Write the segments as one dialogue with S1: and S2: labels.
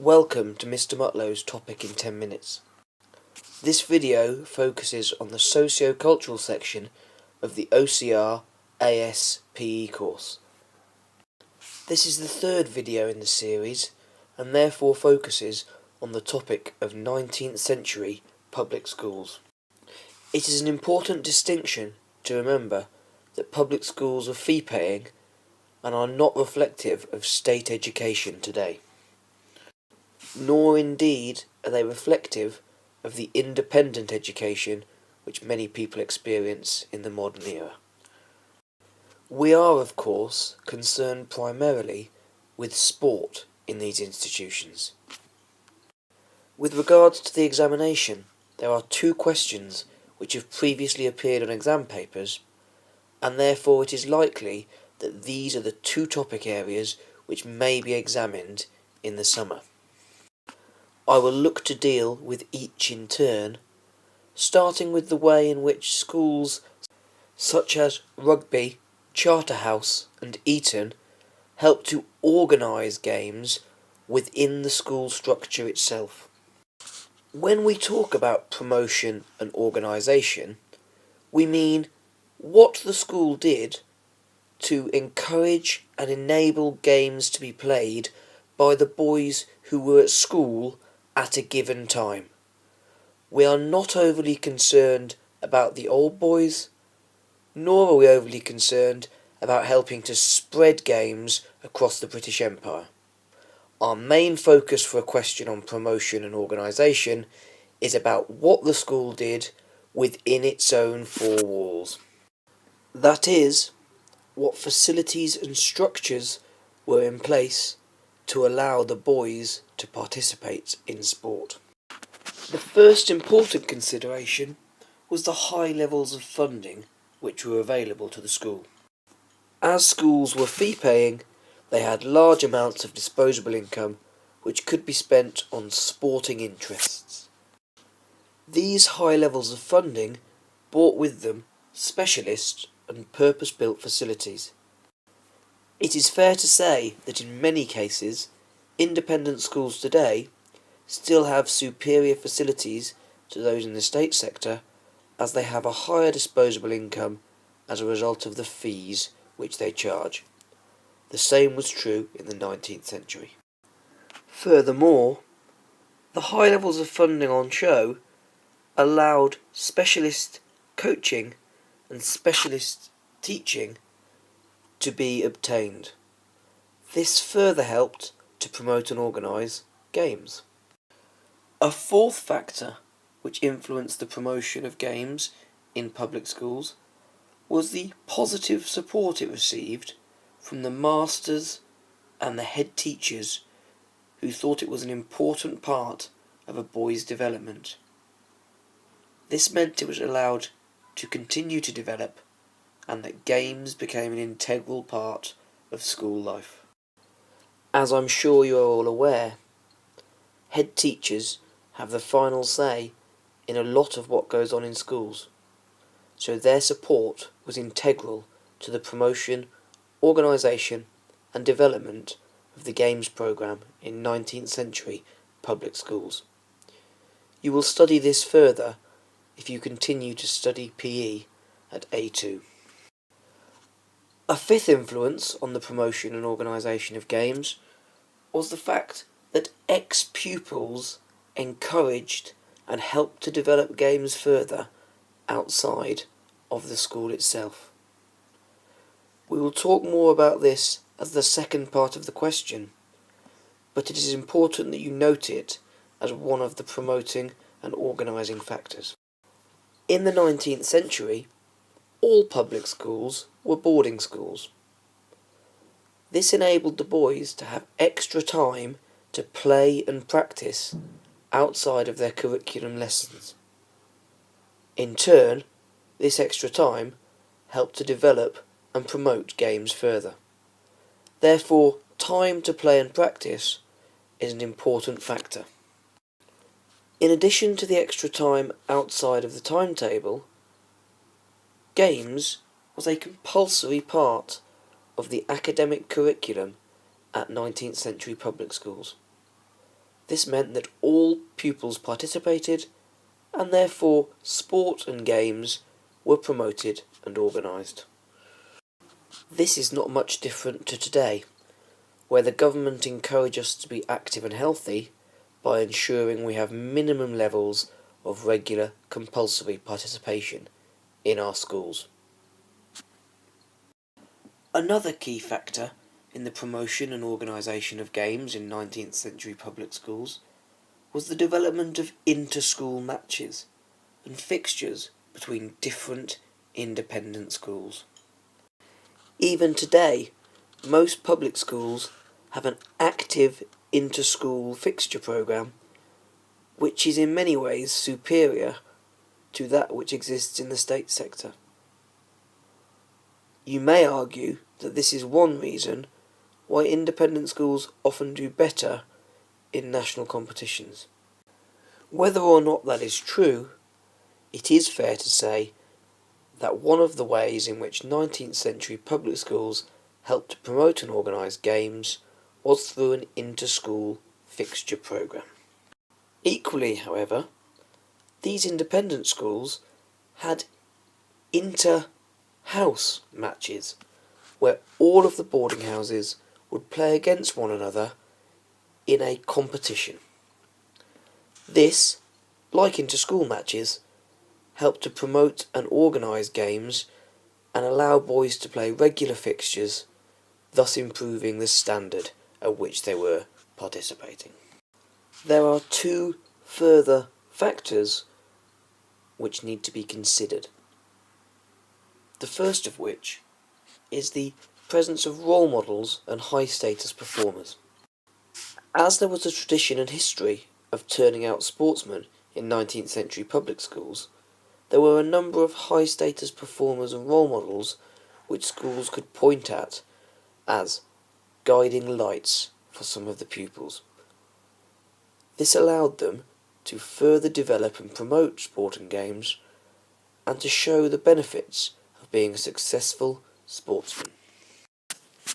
S1: Welcome to Mr. Mutlow's Topic in 10 Minutes. This video focuses on the socio-cultural section of the OCR A.S. PE course. This is the third video in the series and therefore focuses on the topic of 19th century public schools. It is an important distinction to remember that public schools are fee-paying and are not reflective of state education today, nor indeed are they reflective of the independent education which many people experience in the modern era. We are, of course, concerned primarily with sport in these institutions. With regards to the examination, there are two questions which have previously appeared on exam papers, and therefore it is likely that these are the two topic areas which may be examined in the summer. I will look to deal with each in turn, starting with the way in which schools such as Rugby, Charterhouse and Eton help to organise games within the school structure itself. When we talk about promotion and organisation, we mean what the school did to encourage and enable games to be played by the boys who were at school at a given time. We are not overly concerned about the old boys, nor are we overly concerned about helping to spread games across the British Empire. Our main focus for a question on promotion and organisation is about what the school did within its own four walls. That is, what facilities and structures were in place to allow the boys to participate in sport. The first important consideration was the high levels of funding which were available to the school. As schools were fee-paying, they had large amounts of disposable income which could be spent on sporting interests. These high levels of funding brought with them specialist and purpose-built facilities. It is fair to say that in many cases, independent schools today still have superior facilities to those in the state sector, as they have a higher disposable income as a result of the fees which they charge. The same was true in the 19th century. Furthermore, the high levels of funding on show allowed specialist coaching and specialist teaching to be obtained. This further helped to promote and organise games. A fourth factor which influenced the promotion of games in public schools was the positive support it received from the masters and the head teachers who thought it was an important part of a boy's development. This meant it was allowed to continue to develop and that games became an integral part of school life. As I'm sure you are all aware, head teachers have the final say in a lot of what goes on in schools, so their support was integral to the promotion, organisation and development of the games programme in 19th century public schools. You will study this further if you continue to study PE at A2. A fifth influence on the promotion and organisation of games was the fact that ex-pupils encouraged and helped to develop games further outside of the school itself. We will talk more about this as the second part of the question, but it is important that you note it as one of the promoting and organising factors. In the 19th century, all public schools were boarding schools. This enabled the boys to have extra time to play and practice outside of their curriculum lessons. In turn, this extra time helped to develop and promote games further. Therefore, time to play and practice is an important factor. In addition to the extra time outside of the timetable, games was a compulsory part of the academic curriculum at 19th century public schools. This meant that all pupils participated, and therefore sport and games were promoted and organised. This is not much different to today, where the government encourage us to be active and healthy by ensuring we have minimum levels of regular compulsory participation in our schools. Another key factor in the promotion and organisation of games in 19th century public schools was the development of inter-school matches and fixtures between different independent schools. Even today, most public schools have an active inter-school fixture programme, which is in many ways superior to that which exists in the state sector. You may argue that this is one reason why independent schools often do better in national competitions. Whether or not that is true, it is fair to say that one of the ways in which 19th century public schools helped to promote and organise games was through an inter-school fixture programme. Equally, however, these independent schools had inter-house matches where all of the boarding houses would play against one another in a competition. This, like inter-school matches, helped to promote and organise games and allow boys to play regular fixtures, thus improving the standard at which they were participating. There are two further factors which need to be considered. The first of which is the presence of role models and high-status performers. As there was a tradition and history of turning out sportsmen in 19th century public schools, there were a number of high-status performers and role models which schools could point at as guiding lights for some of the pupils. This allowed them to further develop and promote sport and games, and to show the benefits of being a successful sportsman.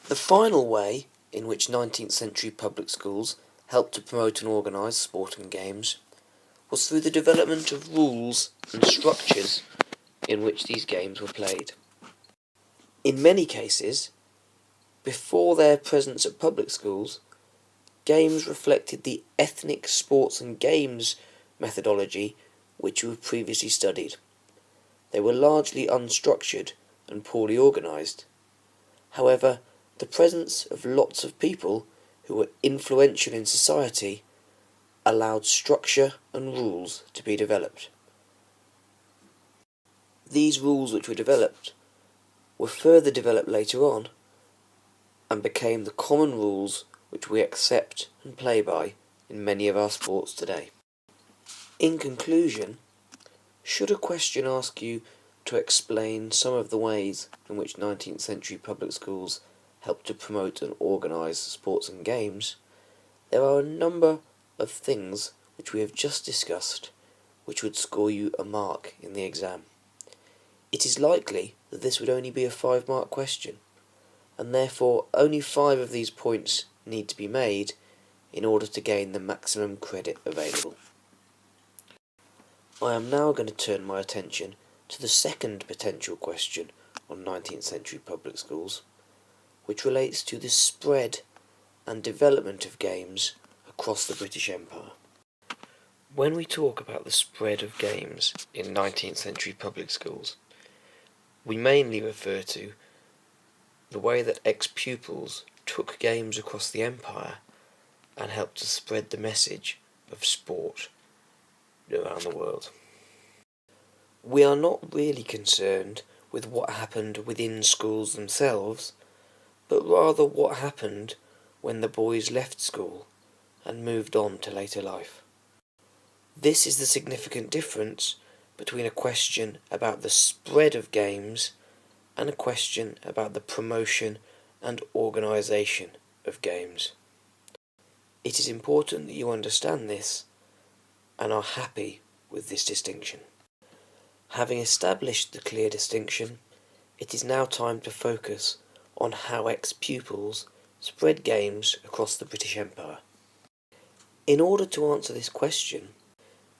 S1: The final way in which 19th century public schools helped to promote and organise sport and games was through the development of rules and structures in which these games were played. In many cases, before their presence at public schools, games reflected the ethnic sports and games methodology which were previously studied. They were largely unstructured and poorly organised. However, the presence of lots of people who were influential in society allowed structure and rules to be developed. These rules which were developed were further developed later on and became the common rules which we accept and play by in many of our sports today. In conclusion, should a question ask you to explain some of the ways in which 19th century public schools helped to promote and organise sports and games, there are a number of things which we have just discussed which would score you a mark in the exam. It is likely that this would only be a 5-mark question, and therefore only 5 of these points need to be made in order to gain the maximum credit available. I am now going to turn my attention to the second potential question on 19th century public schools, which relates to the spread and development of games across the British Empire. When we talk about the spread of games in 19th century public schools, we mainly refer to the way that ex-pupils took games across the empire and helped to spread the message of sport around the world. We are not really concerned with what happened within schools themselves, but rather what happened when the boys left school and moved on to later life. This is the significant difference between a question about the spread of games and a question about the promotion and organisation of games. It is important that you understand this and are happy with this distinction. Having established the clear distinction, it is now time to focus on how ex-pupils spread games across the British Empire. In order to answer this question,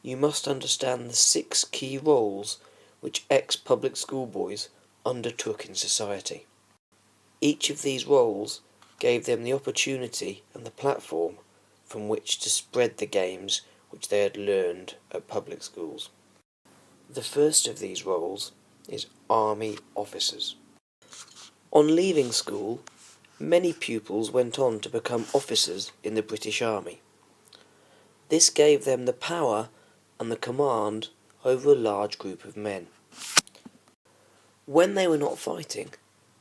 S1: you must understand the 6 key roles which ex-public school boys undertook in society. Each of these roles gave them the opportunity and the platform from which to spread the games which they had learned at public schools. The first of these roles is army officers. On leaving school, many pupils went on to become officers in the British Army. This gave them the power and the command over a large group of men. When they were not fighting,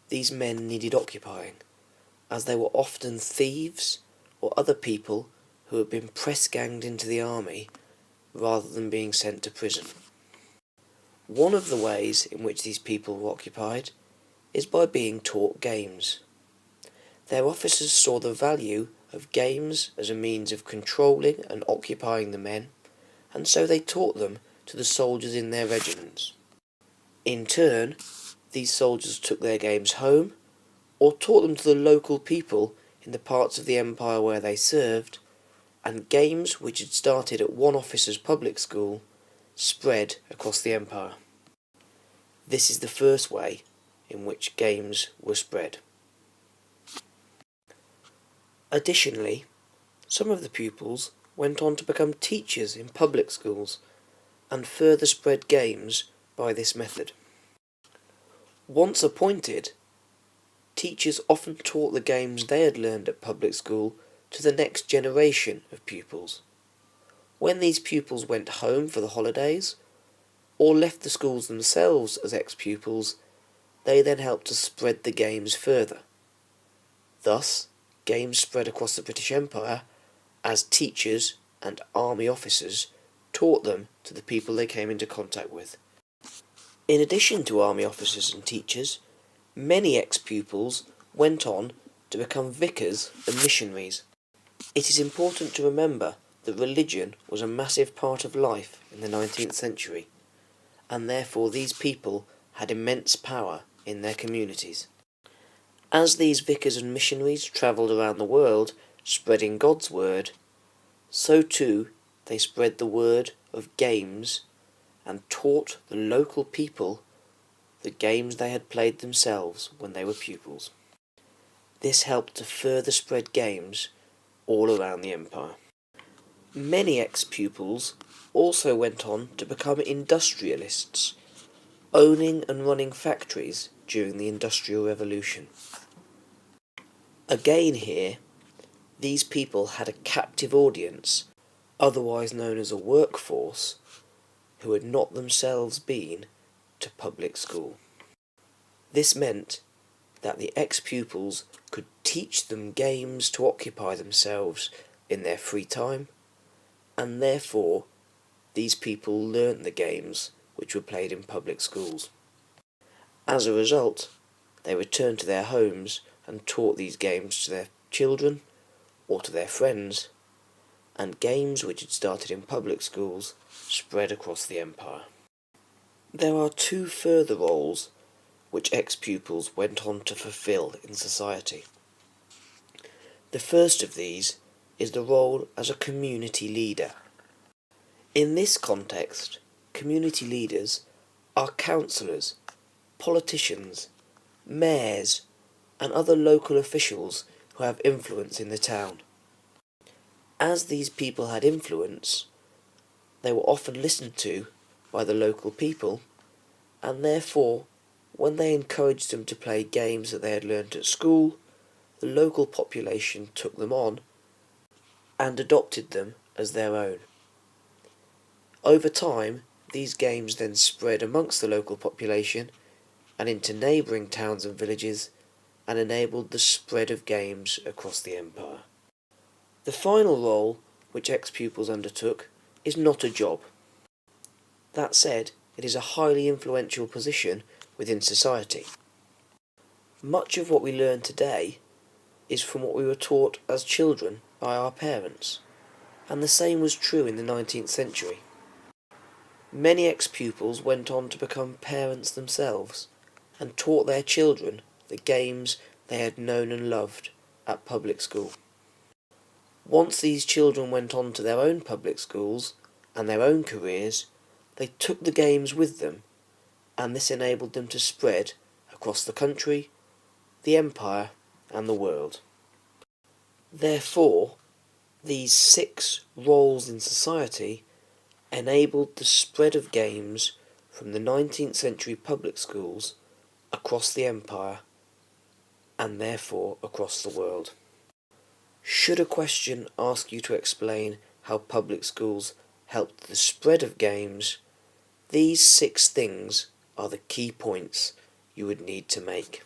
S1: these men needed occupying, as they were often thieves or other people who had been press-ganged into the army rather than being sent to prison. One of the ways in which these people were occupied is by being taught games. Their officers saw the value of games as a means of controlling and occupying the men, and so they taught them to the soldiers in their regiments. In turn, these soldiers took their games home, or taught them to the local people in the parts of the empire where they served, and games which had started at one officer's public school spread across the empire. This is the first way in which games were spread. Additionally, some of the pupils went on to become teachers in public schools and further spread games by this method. Once appointed, teachers often taught the games they had learned at public school to the next generation of pupils. When these pupils went home for the holidays, or left the schools themselves as ex-pupils, they then helped to spread the games further. Thus, games spread across the British Empire as teachers and army officers taught them to the people they came into contact with. In addition to army officers and teachers, many ex-pupils went on to become vicars and missionaries. It is important to remember that religion was a massive part of life in the 19th century, and therefore these people had immense power in their communities. As these vicars and missionaries travelled around the world spreading God's word, so too they spread the word of games and taught the local people the games they had played themselves when they were pupils. This helped to further spread games all around the empire. Many ex-pupils also went on to become industrialists, owning and running factories during the Industrial Revolution. Again here, these people had a captive audience, otherwise known as a workforce, who had not themselves been to public school. This meant that the ex-pupils could teach them games to occupy themselves in their free time, and therefore these people learnt the games which were played in public schools. As a result, they returned to their homes and taught these games to their children or to their friends, and games which had started in public schools spread across the empire. There are 2 further roles which ex-pupils went on to fulfil in society. The first of these is the role as a community leader. In this context, community leaders are councillors, politicians, mayors, and other local officials who have influence in the town. As these people had influence, they were often listened to by the local people, and therefore, when they encouraged them to play games that they had learnt at school, the local population took them on and adopted them as their own. Over time, these games then spread amongst the local population and into neighbouring towns and villages, and enabled the spread of games across the empire. The final role which ex-pupils undertook is not a job. That said, it is a highly influential position within society. Much of what we learn today is from what we were taught as children by our parents, and the same was true in the 19th century. Many ex-pupils went on to become parents themselves, and taught their children the games they had known and loved at public school. Once these children went on to their own public schools and their own careers, they took the games with them, and this enabled them to spread across the country, the empire, and the world. Therefore, these 6 roles in society enabled the spread of games from the 19th century public schools across the empire and therefore across the world. Should a question ask you to explain how public schools helped the spread of games, these 6 things are the key points you would need to make.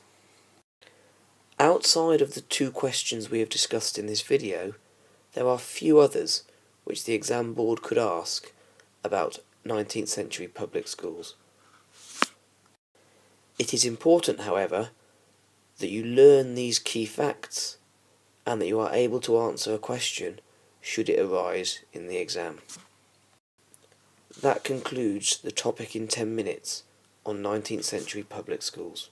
S1: Outside of the 2 questions we have discussed in this video, there are few others which the exam board could ask about 19th century public schools. It is important, however, that you learn these key facts and that you are able to answer a question should it arise in the exam. That concludes the topic in 10 minutes on 19th century public schools.